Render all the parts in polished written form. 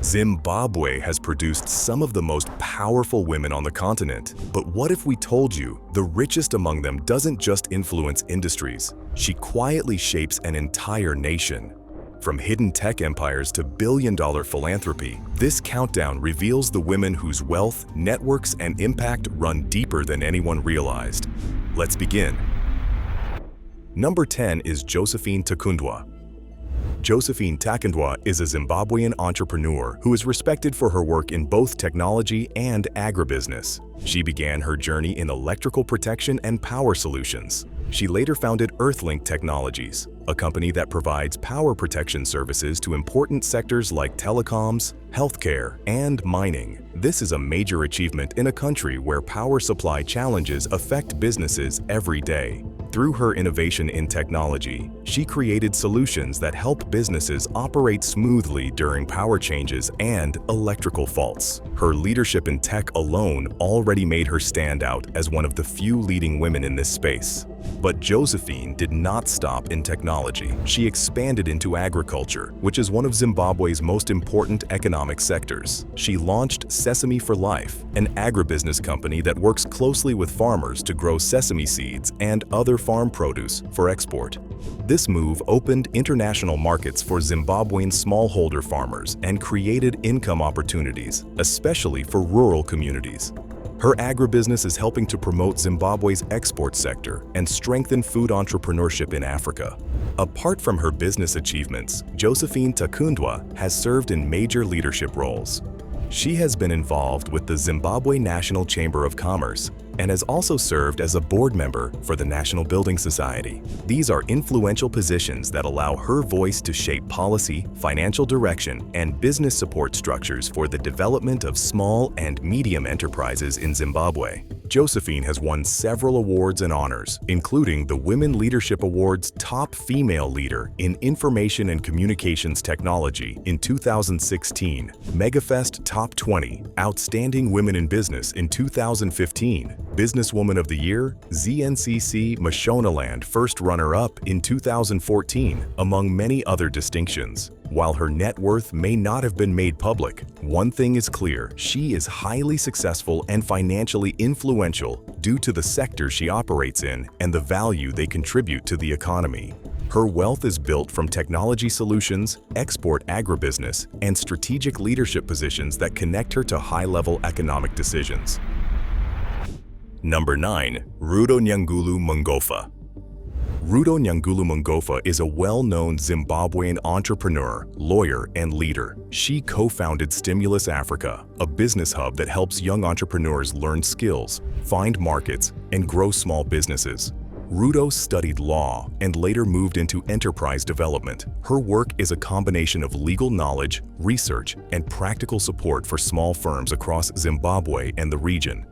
Zimbabwe has produced some of the most powerful women on the continent. But what if we told you the richest among them doesn't just influence industries? She quietly shapes an entire nation. From hidden tech empires to billion-dollar philanthropy, this countdown reveals the women whose wealth, networks, and impact run deeper than anyone realized. Let's begin. Number 10 is Josephine Takundwa. Josephine Takundwa is a Zimbabwean entrepreneur who is respected for her work in both technology and agribusiness. She began her journey in electrical protection and power solutions. She later founded Earthlink Technologies, a company that provides power protection services to important sectors like telecoms, healthcare, and mining. This is a major achievement in a country where power supply challenges affect businesses every day. Through her innovation in technology, she created solutions that help businesses operate smoothly during power changes and electrical faults. Her leadership in tech alone already made her stand out as one of the few leading women in this space. But Josephine did not stop in technology. She expanded into agriculture, which is one of Zimbabwe's most important economic sectors. She launched Sesame for Life, an agribusiness company that works closely with farmers to grow sesame seeds and other farm produce for export. This move opened international markets for Zimbabwean smallholder farmers and created income opportunities, especially for rural communities. Her agribusiness is helping to promote Zimbabwe's export sector and strengthen food entrepreneurship in Africa. Apart from her business achievements, Josephine Takundwa has served in major leadership roles. She has been involved with the Zimbabwe National Chamber of Commerce and has also served as a board member for the National Building Society. These are influential positions that allow her voice to shape policy, financial direction, and business support structures for the development of small and medium enterprises in Zimbabwe. Josephine has won several awards and honors, including the Women Leadership Award's Top Female Leader in Information and Communications Technology in 2016, Megafest Top 20, Outstanding Women in Business in 2015, Businesswoman of the Year, ZNCC Mashonaland First Runner-Up in 2014, among many other distinctions. While her net worth may not have been made public, one thing is clear: she is highly successful and financially influential due to the sector she operates in and the value they contribute to the economy. Her wealth is built from technology solutions, export agribusiness, and strategic leadership positions that connect her to high-level economic decisions. Number 9. Rudo Nyangulu Mungofa. Rudo Nyangulu Mungofa is a well-known Zimbabwean entrepreneur, lawyer, and leader. She co-founded Stimulus Africa, a business hub that helps young entrepreneurs learn skills, find markets, and grow small businesses. Rudo studied law and later moved into enterprise development. Her work is a combination of legal knowledge, research, and practical support for small firms across Zimbabwe and the region.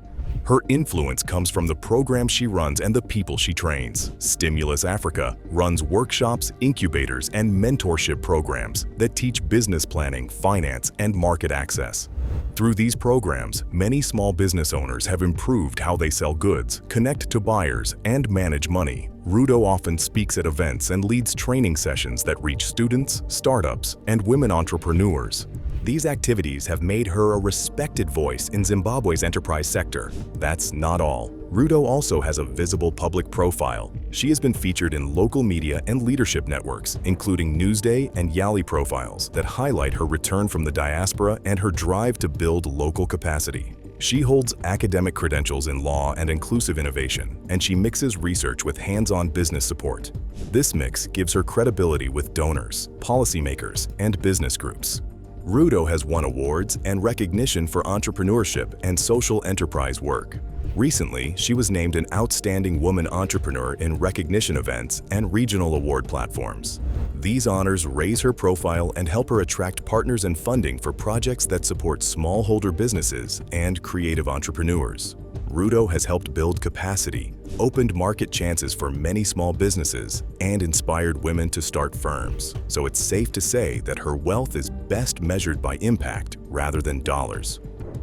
Her influence comes from the programs she runs and the people she trains. Stimulus Africa runs workshops, incubators, and mentorship programs that teach business planning, finance, and market access. Through these programs, many small business owners have improved how they sell goods, connect to buyers, and manage money. Rudo often speaks at events and leads training sessions that reach students, startups, and women entrepreneurs. These activities have made her a respected voice in Zimbabwe's enterprise sector. That's not all. Rudo also has a visible public profile. She has been featured in local media and leadership networks, including Newsday and Yali profiles that highlight her return from the diaspora and her drive to build local capacity. She holds academic credentials in law and inclusive innovation, and she mixes research with hands-on business support. This mix gives her credibility with donors, policymakers, and business groups. Rudo has won awards and recognition for entrepreneurship and social enterprise work. Recently, she was named an Outstanding Woman Entrepreneur in recognition events and regional award platforms. These honors raise her profile and help her attract partners and funding for projects that support smallholder businesses and creative entrepreneurs. Rudo has helped build capacity, opened market chances for many small businesses, and inspired women to start firms. So it's safe to say that her wealth is best measured by impact rather than dollars.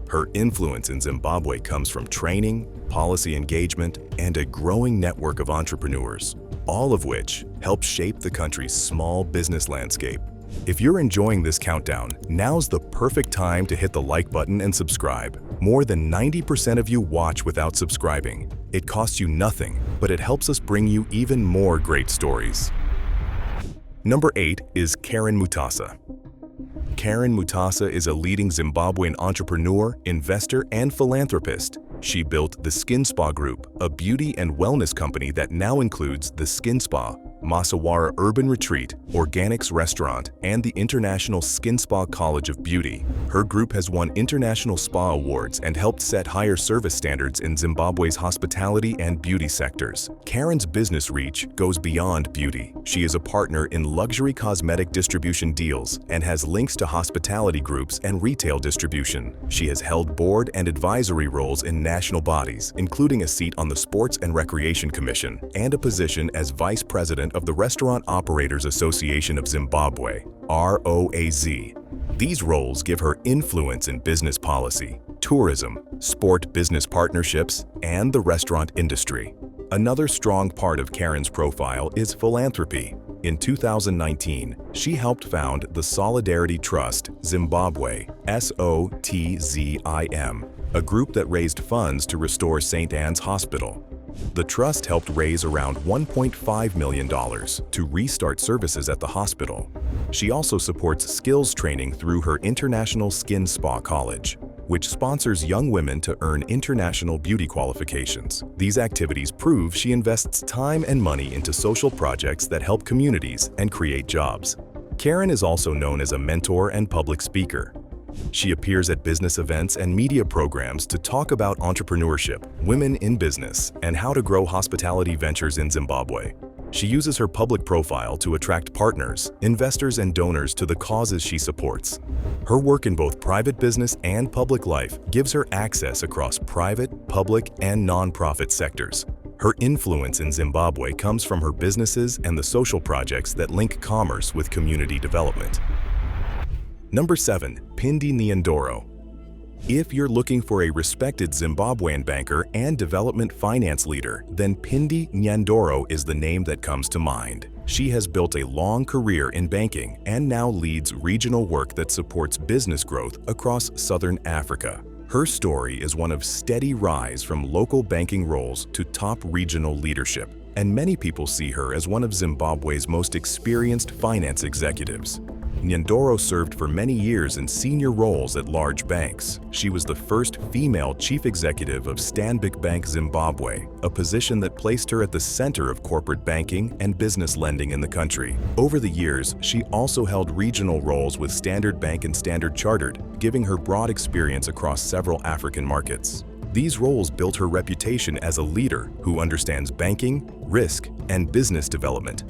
Her influence in Zimbabwe comes from training, policy engagement, and a growing network of entrepreneurs, all of which help shape the country's small business landscape. If you're enjoying this countdown, now's the perfect time to hit the like button and subscribe. More than 90% of you watch without subscribing. It costs you nothing, but it helps us bring you even more great stories. Number 8 is Karen Mutasa. Karen Mutasa is a leading Zimbabwean entrepreneur, investor, and philanthropist. She built the Skin Spa Group, a beauty and wellness company that now includes the Skin Spa, Masawara Urban Retreat, Organics Restaurant, and the International Skin Spa College of Beauty. Her group has won international spa awards and helped set higher service standards in Zimbabwe's hospitality and beauty sectors. Karen's business reach goes beyond beauty. She is a partner in luxury cosmetic distribution deals and has links to hospitality groups and retail distribution. She has held board and advisory roles in national bodies, including a seat on the Sports and Recreation Commission and a position as Vice President of the Restaurant Operators Association of Zimbabwe, ROAZ. These roles give her influence in business policy, tourism, sport business partnerships, and the restaurant industry. Another strong part of Karen's profile is philanthropy. In 2019, she helped found the Solidarity Trust Zimbabwe, SOTZIM, a group that raised funds to restore St. Anne's Hospital. The trust helped raise around $1.5 million to restart services at the hospital. She also supports skills training through her International Skin Spa College, which sponsors young women to earn international beauty qualifications. These activities prove she invests time and money into social projects that help communities and create jobs. Karen is also known as a mentor and public speaker. She appears at business events and media programs to talk about entrepreneurship, women in business, and how to grow hospitality ventures in Zimbabwe. She uses her public profile to attract partners, investors, and donors to the causes she supports. Her work in both private business and public life gives her access across private, public, and nonprofit sectors. Her influence in Zimbabwe comes from her businesses and the social projects that link commerce with community development. Number 7. Phindi Nyandoro. If you're looking for a respected Zimbabwean banker and development finance leader, then Phindi Nyandoro is the name that comes to mind. She has built a long career in banking and now leads regional work that supports business growth across Southern Africa. Her story is one of steady rise from local banking roles to top regional leadership, and many people see her as one of Zimbabwe's most experienced finance executives. Nyandoro served for many years in senior roles at large banks. She was the first female chief executive of Stanbic Bank Zimbabwe, a position that placed her at the center of corporate banking and business lending in the country. Over the years, she also held regional roles with Standard Bank and Standard Chartered, giving her broad experience across several African markets. These roles built her reputation as a leader who understands banking, risk, and business development.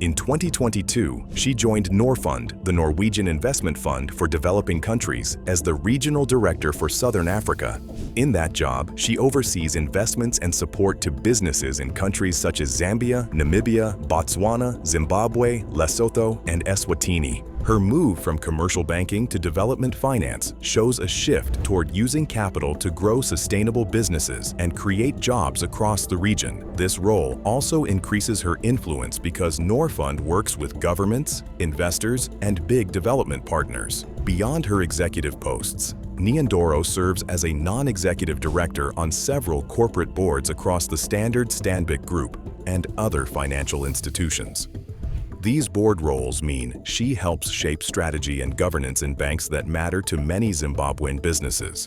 In 2022, she joined Norfund, the Norwegian investment fund for developing countries, as the regional director for Southern Africa. In that job, she oversees investments and support to businesses in countries such as Zambia, Namibia, Botswana, Zimbabwe, Lesotho, and Eswatini. Her move from commercial banking to development finance shows a shift toward using capital to grow sustainable businesses and create jobs across the region. This role also increases her influence because Norfund works with governments, investors, and big development partners. Beyond her executive posts, Nyandoro serves as a non-executive director on several corporate boards across the Standard Stanbic Group and other financial institutions. These board roles mean she helps shape strategy and governance in banks that matter to many Zimbabwean businesses.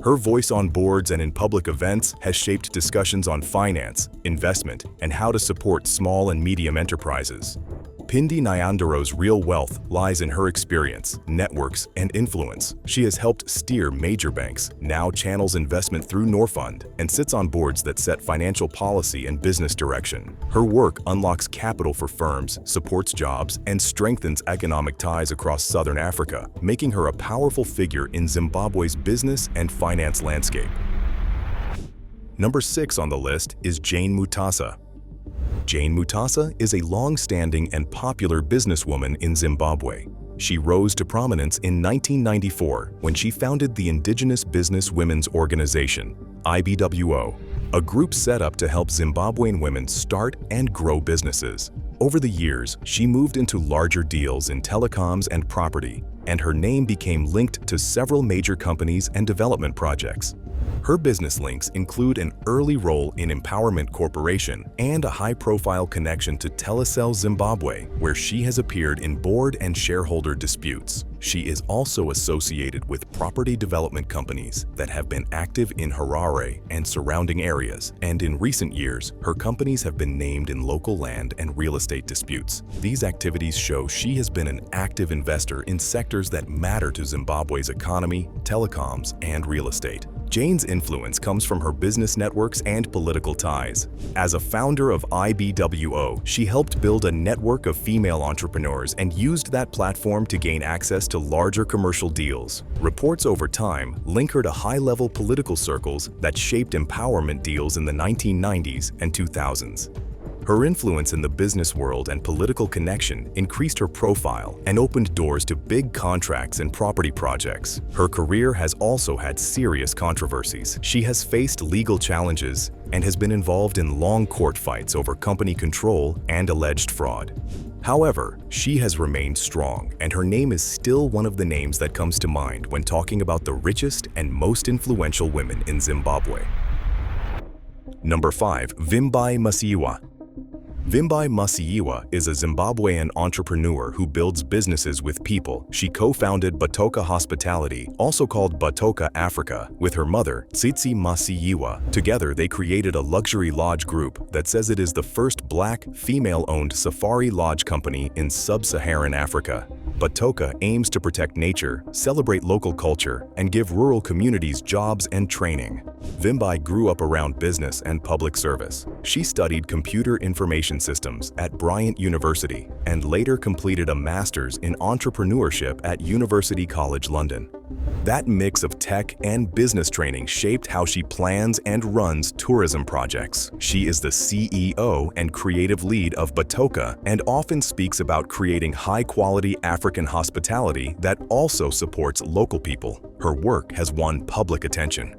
Her voice on boards and in public events has shaped discussions on finance, investment, and how to support small and medium enterprises. Phindi Nyandoro's real wealth lies in her experience, networks, and influence. She has helped steer major banks, now channels investment through Norfund, and sits on boards that set financial policy and business direction. Her work unlocks capital for firms, supports jobs, and strengthens economic ties across Southern Africa, making her a powerful figure in Zimbabwe's business and finance landscape. Number 6 on the list is Jane Mutasa. Jane Mutasa is a long-standing and popular businesswoman in Zimbabwe. She rose to prominence in 1994 when she founded the Indigenous Business Women's Organization, IBWO, a group set up to help Zimbabwean women start and grow businesses. Over the years, she moved into larger deals in telecoms and property, and her name became linked to several major companies and development projects. Her business links include an early role in Empowerment Corporation and a high-profile connection to Telecel Zimbabwe, where she has appeared in board and shareholder disputes. She is also associated with property development companies that have been active in Harare and surrounding areas, and in recent years, her companies have been named in local land and real estate disputes. These activities show she has been an active investor in sectors that matter to Zimbabwe's economy, telecoms, and real estate. Jane's influence comes from her business networks and political ties. As a founder of IBWO, she helped build a network of female entrepreneurs and used that platform to gain access to larger commercial deals. Reports over time link her to high-level political circles that shaped empowerment deals in the 1990s and 2000s. Her influence in the business world and political connection increased her profile and opened doors to big contracts and property projects. Her career has also had serious controversies. She has faced legal challenges and has been involved in long court fights over company control and alleged fraud. However, she has remained strong, and her name is still one of the names that comes to mind when talking about the richest and most influential women in Zimbabwe. Number 5. Vimbai Masiyiwa. Vimbai Masiyiwa is a Zimbabwean entrepreneur who builds businesses with people. She co-founded Batoka Hospitality, also called Batoka Africa, with her mother, Tsitsi Masiyiwa. Together, they created a luxury lodge group that says it is the first black, female-owned safari lodge company in sub-Saharan Africa. Batoka aims to protect nature, celebrate local culture, and give rural communities jobs and training. Vimbai grew up around business and public service. She studied computer information systems at Bryant University and later completed a master's in entrepreneurship at University College London. That mix of tech and business training shaped how she plans and runs tourism projects. She is the CEO and creative lead of Batoka and often speaks about creating high-quality African hospitality that also supports local people. Her work has won public attention.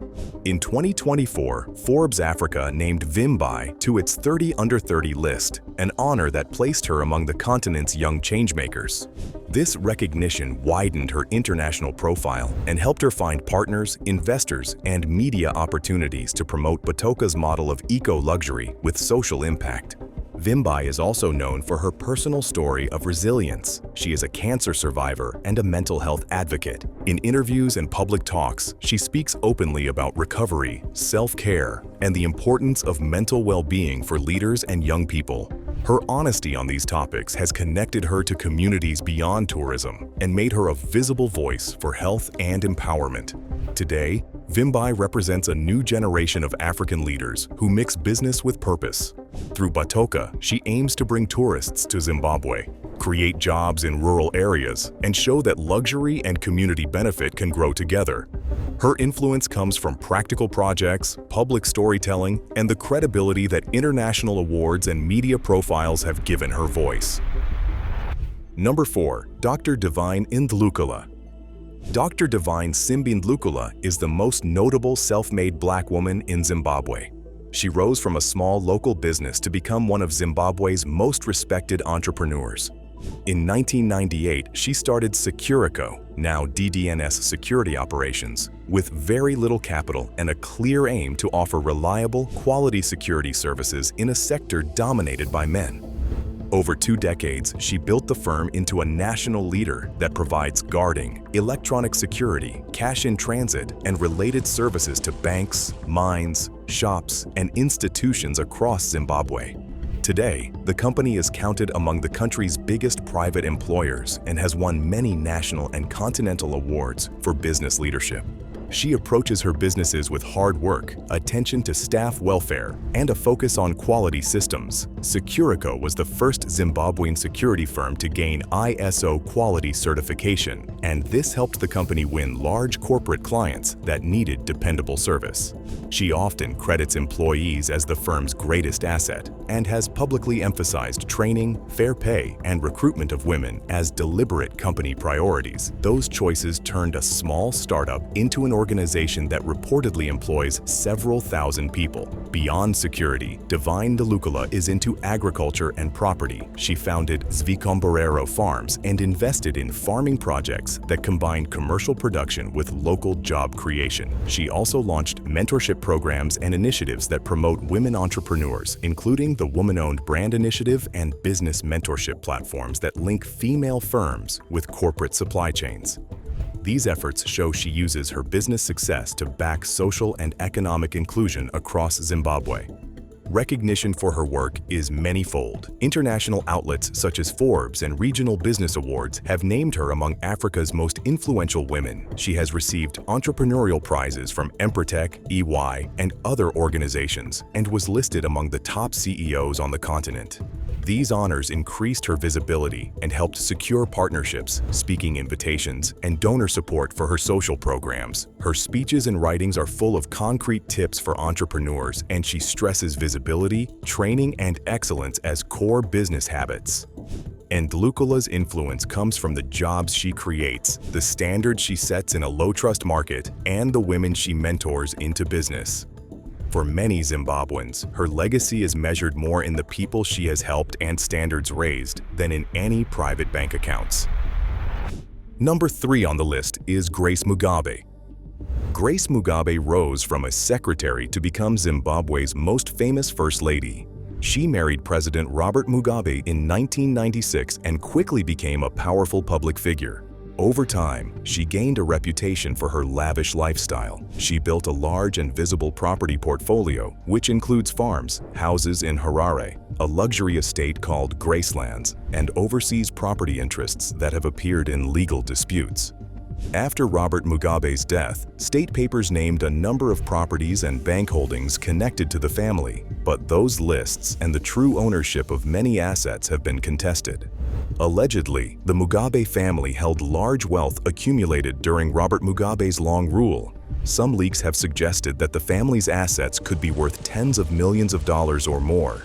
In 2024, Forbes Africa named Vimbai to its 30 Under 30 list, an honor that placed her among the continent's young changemakers. This recognition widened her international profile and helped her find partners, investors, and media opportunities to promote Batoka's model of eco-luxury with social impact. Vimbai is also known for her personal story of resilience. She is a cancer survivor and a mental health advocate. In interviews and public talks, she speaks openly about recovery, self-care, and the importance of mental well-being for leaders and young people. Her honesty on these topics has connected her to communities beyond tourism and made her a visible voice for health and empowerment. Today, Vimbai represents a new generation of African leaders who mix business with purpose. Through Batoka, she aims to bring tourists to Zimbabwe, create jobs in rural areas, and show that luxury and community benefit can grow together. Her influence comes from practical projects, public storytelling, and the credibility that international awards and media profiles have given her voice. Number 4. Dr. Divine Ndlukula. Dr. Divine Simbindlukula is the most notable self-made black woman in Zimbabwe. She rose from a small local business to become one of Zimbabwe's most respected entrepreneurs. In 1998, she started Securico, now DDNS Security Operations, with very little capital and a clear aim to offer reliable, quality security services in a sector dominated by men. Over 2 decades, she built the firm into a national leader that provides guarding, electronic security, cash in transit, and related services to banks, mines, shops, and institutions across Zimbabwe. Today, the company is counted among the country's biggest private employers and has won many national and continental awards for business leadership. She approaches her businesses with hard work, attention to staff welfare, and a focus on quality systems. Securico was the first Zimbabwean security firm to gain ISO quality certification, and this helped the company win large corporate clients that needed dependable service. She often credits employees as the firm's greatest asset and has publicly emphasized training, fair pay, and recruitment of women as deliberate company priorities. Those choices turned a small startup into an organization that reportedly employs several thousand people. Beyond security, Divine DeLucula is into agriculture and property. She founded Zvikomborero Farms and invested in farming projects that combine commercial production with local job creation. She also launched mentorship programs and initiatives that promote women entrepreneurs, including the Woman-Owned Brand Initiative and business mentorship platforms that link female firms with corporate supply chains. These efforts show she uses her business success to back social and economic inclusion across Zimbabwe. Recognition for her work is many-fold. International outlets such as Forbes and regional business awards have named her among Africa's most influential women. She has received entrepreneurial prizes from Empretech, EY, and other organizations, and was listed among the top CEOs on the continent. These honors increased her visibility and helped secure partnerships, speaking invitations, and donor support for her social programs. Her speeches and writings are full of concrete tips for entrepreneurs, and she stresses visibility, training, and excellence as core business habits. And DeLucula's influence comes from the jobs she creates, the standards she sets in a low-trust market, and the women she mentors into business. For many Zimbabweans, her legacy is measured more in the people she has helped and standards raised than in any private bank accounts. Number 3 on the list is Grace Mugabe. Grace Mugabe rose from a secretary to become Zimbabwe's most famous First Lady. She married President Robert Mugabe in 1996 and quickly became a powerful public figure. Over time, she gained a reputation for her lavish lifestyle. She built a large and visible property portfolio, which includes farms, houses in Harare, a luxury estate called Gracelands, and overseas property interests that have appeared in legal disputes. After Robert Mugabe's death, state papers named a number of properties and bank holdings connected to the family, but those lists and the true ownership of many assets have been contested. Allegedly, the Mugabe family held large wealth accumulated during Robert Mugabe's long rule. Some leaks have suggested that the family's assets could be worth tens of millions of dollars or more.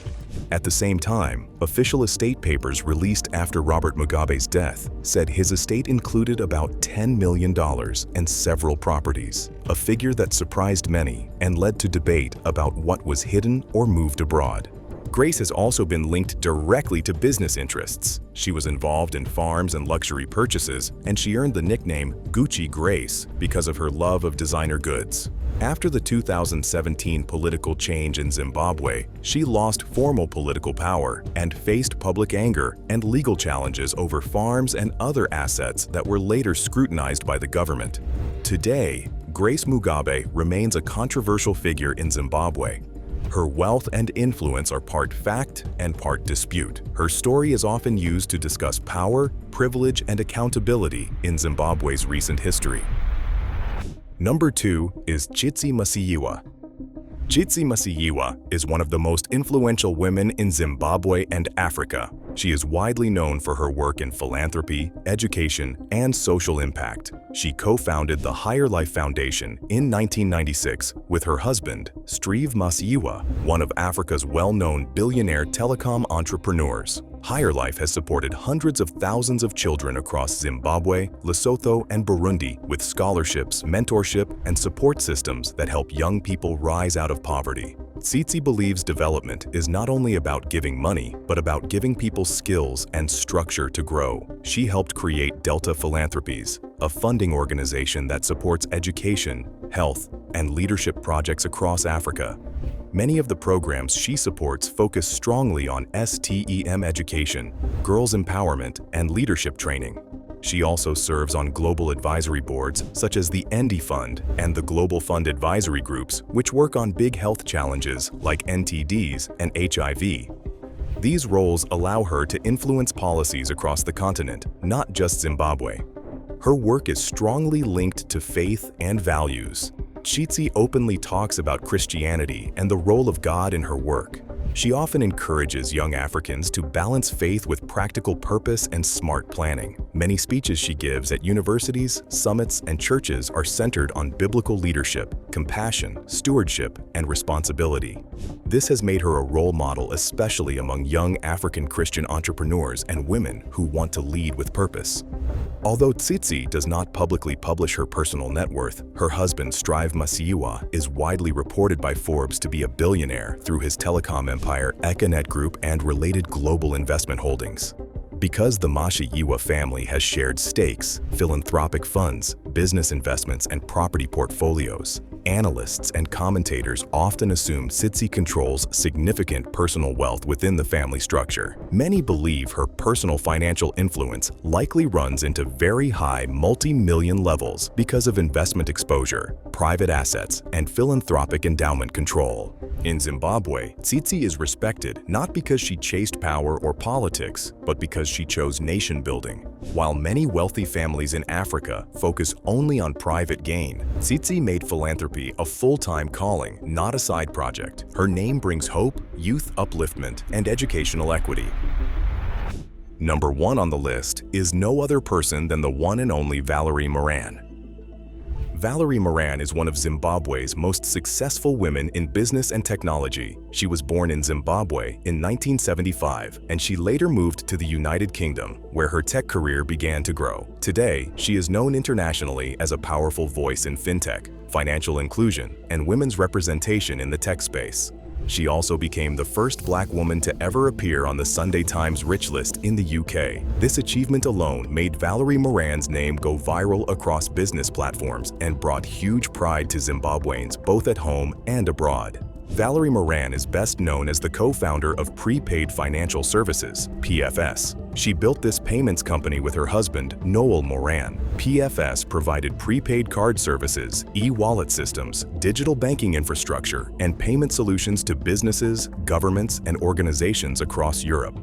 At the same time, official estate papers released after Robert Mugabe's death said his estate included about $10 million and several properties, a figure that surprised many and led to debate about what was hidden or moved abroad. Grace has also been linked directly to business interests. She was involved in farms and luxury purchases, and she earned the nickname Gucci Grace because of her love of designer goods. After the 2017 political change in Zimbabwe, she lost formal political power and faced public anger and legal challenges over farms and other assets that were later scrutinized by the government. Today, Grace Mugabe remains a controversial figure in Zimbabwe. Her wealth and influence are part fact and part dispute. Her story is often used to discuss power, privilege, and accountability in Zimbabwe's recent history. Number 2 is Tsitsi Masiyiwa. Tsitsi Masiyiwa is one of the most influential women in Zimbabwe and Africa. She is widely known for her work in philanthropy, education, and social impact. She co-founded the Higher Life Foundation in 1996 with her husband, Steve Masiyiwa, one of Africa's well-known billionaire telecom entrepreneurs. Higher Life has supported hundreds of thousands of children across Zimbabwe, Lesotho, and Burundi with scholarships, mentorship, and support systems that help young people rise out of poverty. Tsitsi believes development is not only about giving money, but about giving people skills and structure to grow. She helped create Delta Philanthropies, a funding organization that supports education, health, and leadership projects across Africa. Many of the programs she supports focus strongly on STEM education, girls' empowerment, and leadership training. She also serves on global advisory boards such as the Endi Fund and the Global Fund Advisory Groups, which work on big health challenges like NTDs and HIV. These roles allow her to influence policies across the continent, not just Zimbabwe. Her work is strongly linked to faith and values. Tsitsi openly talks about Christianity and the role of God in her work. She often encourages young Africans to balance faith with practical purpose and smart planning. Many speeches she gives at universities, summits, and churches are centered on biblical leadership, compassion, stewardship, and responsibility. This has made her a role model, especially among young African Christian entrepreneurs and women who want to lead with purpose. Although Tsitsi does not publicly publish her personal net worth, her husband Strive Masiyiwa is widely reported by Forbes to be a billionaire through his telecom empire Econet Group and related global investment holdings. Because the Masiyiwa family has shared stakes, philanthropic funds, business investments, and property portfolios, analysts and commentators often assume Tsitsi controls significant personal wealth within the family structure. Many believe her personal financial influence likely runs into very high multi-million levels because of investment exposure, private assets, and philanthropic endowment control. In Zimbabwe, Tsitsi is respected not because she chased power or politics, but because she chose nation building. While many wealthy families in Africa focus only on private gain, Tsitsi made philanthropy a full-time calling, not a side project. Her name brings hope, youth upliftment, and educational equity. Number 1 on the list is no other person than the one and only Valerie Moran. Valerie Moran is one of Zimbabwe's most successful women in business and technology. She was born in Zimbabwe in 1975, and she later moved to the United Kingdom, where her tech career began to grow. Today, she is known internationally as a powerful voice in fintech, financial inclusion, and women's representation in the tech space. She also became the first Black woman to ever appear on the Sunday Times Richest in the UK. This achievement alone made Valerie Moran's name go viral across business platforms and brought huge pride to Zimbabweans both at home and abroad. Valerie Moran is best known as the co-founder of Prepaid Financial Services, PFS. She built this payments company with her husband, Noel Moran. PFS provided prepaid card services, e-wallet systems, digital banking infrastructure, and payment solutions to businesses, governments, and organizations across Europe.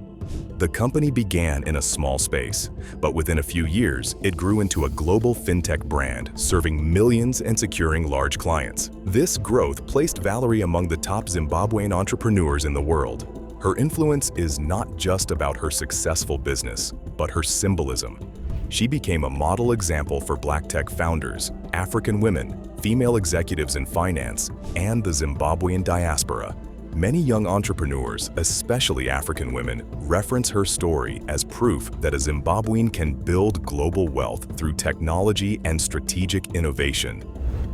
The company began in a small space, but within a few years, it grew into a global fintech brand, serving millions and securing large clients. This growth placed Valerie among the top Zimbabwean entrepreneurs in the world. Her influence is not just about her successful business, but her symbolism. She became a model example for Black tech founders, African women, female executives in finance, and the Zimbabwean diaspora. Many young entrepreneurs, especially African women, reference her story as proof that a Zimbabwean can build global wealth through technology and strategic innovation.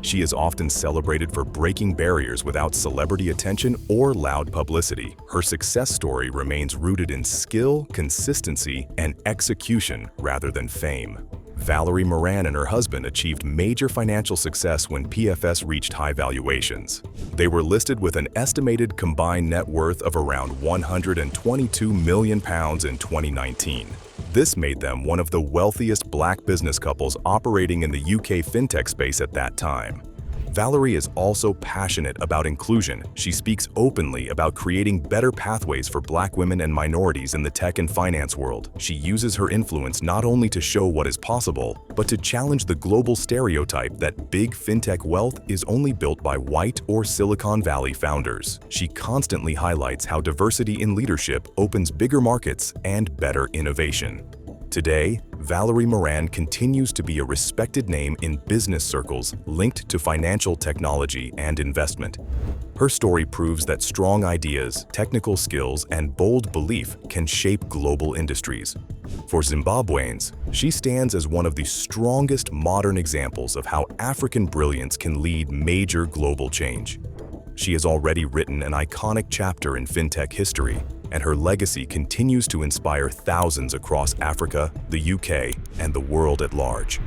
She is often celebrated for breaking barriers without celebrity attention or loud publicity. Her success story remains rooted in skill, consistency, and execution rather than fame. Valerie Moran and her husband achieved major financial success when PFS reached high valuations. They were listed with an estimated combined net worth of around £122 million in 2019. This made them one of the wealthiest Black business couples operating in the UK fintech space at that time. Valerie is also passionate about inclusion. She speaks openly about creating better pathways for Black women and minorities in the tech and finance world. She uses her influence not only to show what is possible, but to challenge the global stereotype that big fintech wealth is only built by white or Silicon Valley founders. She constantly highlights how diversity in leadership opens bigger markets and better innovation. Today, Valerie Moran continues to be a respected name in business circles linked to financial technology and investment. Her story proves that strong ideas, technical skills, and bold belief can shape global industries. For Zimbabweans, she stands as one of the strongest modern examples of how African brilliance can lead major global change. She has already written an iconic chapter in fintech history, and her legacy continues to inspire thousands across Africa, the UK, and the world at large.